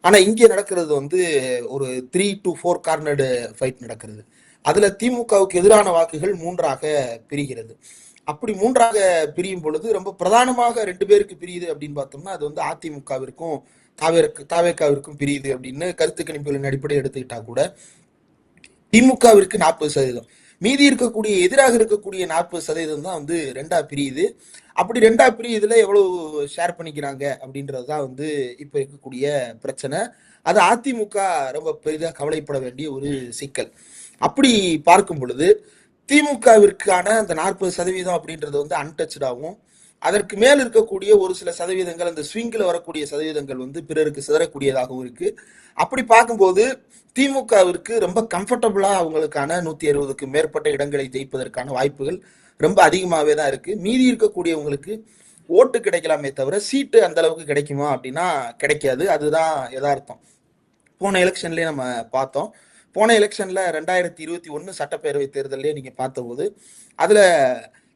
ஆனா இங்கே நடக்கிறது வந்து ஒரு 3 to 4 கார்னர்டு ஃபைட் நடக்கிறது. அதுல திமுகவுக்கு எதிரான வாக்குகள் 3ஆக பிரிகிறது. அப்படி 3ஆக பிரியும் பொழுது ரொம்ப பிரதானமாக 2 பேருக்கு பிரியுது அப்படின்னு பார்த்தோம்னா அது வந்து அதிமுகவிற்கும் தாவேக்காவிற்கும் பிரியுது அப்படின்னு கருத்து கணிப்புகளின் அடிப்படையில் எடுத்துக்கிட்டா கூட திமுகவிற்கு 40%, மீதி இருக்கக்கூடிய எதிராக இருக்கக்கூடிய 40% தான் வந்து 2ஆ பிரியுது. அப்படி 2ஆ பிரியுதுல எவ்வளவு ஷேர் பண்ணிக்கிறாங்க அப்படின்றதுதான் வந்து இப்ப இருக்கக்கூடிய பிரச்சனை. அது அதிமுக ரொம்ப பெரிதா கவலைப்பட வேண்டிய ஒரு சிக்கல். அப்படி பார்க்கும் பொழுது திமுகவிற்கான அந்த 40% அப்படின்றது வந்து அன்டச்சாகவும், அதற்கு மேல் இருக்கக்கூடிய ஒரு சில சதவீதங்கள் அந்த ஸ்விங்ல வரக்கூடிய சதவீதங்கள் வந்து பிறருக்கு சிதறக்கூடியதாகவும் இருக்கு. அப்படி பார்க்கும்போது திமுகவிற்கு ரொம்ப கம்ஃபர்டபுளா அவங்களுக்கான 160க்கு மேற்பட்ட இடங்களை ஜெயிப்பதற்கான வாய்ப்புகள் ரொம்ப அதிகமாகவே தான் இருக்கு. மீதி இருக்கக்கூடியவங்களுக்கு ஓட்டு கிடைக்கலாமே தவிர சீட்டு அந்த அளவுக்கு கிடைக்குமா அப்படின்னா கிடைக்காது. அதுதான் யதார்த்தம். போன எலெக்ஷன்லயே நம்ம பார்த்தோம். போன எலெக்ஷன்ல 2021 சட்டப்பேரவை தேர்தலே நீங்க பார்த்தபோது அதுல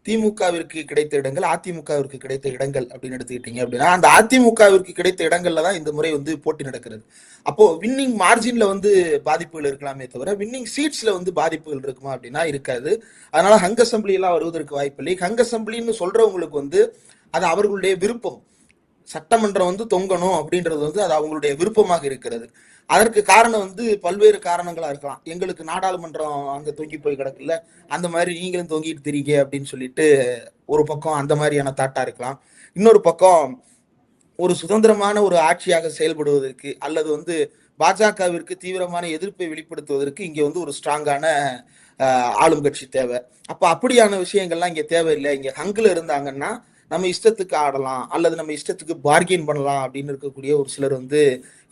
திமுகவிற்கு கிடைத்த இடங்கள் அதிமுகவிற்கு கிடைத்த இடங்கள் அப்படின்னு எடுத்துக்கிட்டீங்க அப்படின்னா அந்த அதிமுகவிற்கு கிடைத்த இடங்கள்ல தான் இந்த முறை வந்து போட்டி நடக்கிறது. அப்போ வின்னிங் மார்ஜின்ல வந்து பாதிப்புகள் இருக்கலாமே தவிர வின்னிங் சீட்ஸ்ல வந்து பாதிப்புகள் இருக்குமா அப்படின்னா இருக்காது. அதனால ஹங் அசம்பிளி எல்லாம் வருவதற்கு வாய்ப்பில்லை. ஹங் அசம்பிளின்னு சொல்றவங்களுக்கு வந்து அது அவர்களுடைய விருப்பம். சட்டமன்றம் வந்து தொங்கணும் அப்படின்றது வந்து அது அவங்களுடைய விருப்பமாக இருக்கிறது. அதற்கு காரணம் வந்து பல்வேறு காரணங்களா இருக்கலாம். எங்களுக்கு நாடாளுமன்றம் அங்க தொங்கி போய் கிடக்குல்ல, அந்த மாதிரி நீங்களும் தொங்கிட்டு திரிங்க அப்படின்னு சொல்லிட்டு ஒரு பக்கம் அந்த மாதிரியான தாட்டா இருக்கலாம். இன்னொரு பக்கம் ஒரு சுதந்திரமான ஒரு ஆட்சியாக செயல்படுவதற்கு அல்லது வந்து பாஜகவிற்கு தீவிரமான எதிர்ப்பை வெளிப்படுத்துவதற்கு இங்க வந்து ஒரு ஸ்ட்ராங்கான ஆளும் கட்சி தேவை. அப்ப அப்படியான விஷயங்கள்லாம் இங்க தேவையில்லை. இங்க ஹங்குல இருந்தாங்கன்னா நம்ம இஷ்டத்துக்கு ஆடலாம் அல்லது நம்ம இஷ்டத்துக்கு பார்கெயின் பண்ணலாம் அப்படின்னு இருக்கக்கூடிய ஒரு சிலர் வந்து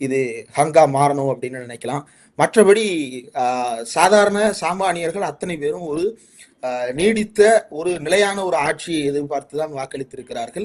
இது ஹங்கா மாறணும் அப்படின்னு நினைக்கலாம். மற்றபடி சாதாரண சாமானியர்கள் அத்தனை பேரும் ஒரு நீடித்த ஒரு நிலையான ஒரு ஆட்சியை எதிர்பார்த்துதான் வாக்களித்திருக்கிறார்கள்.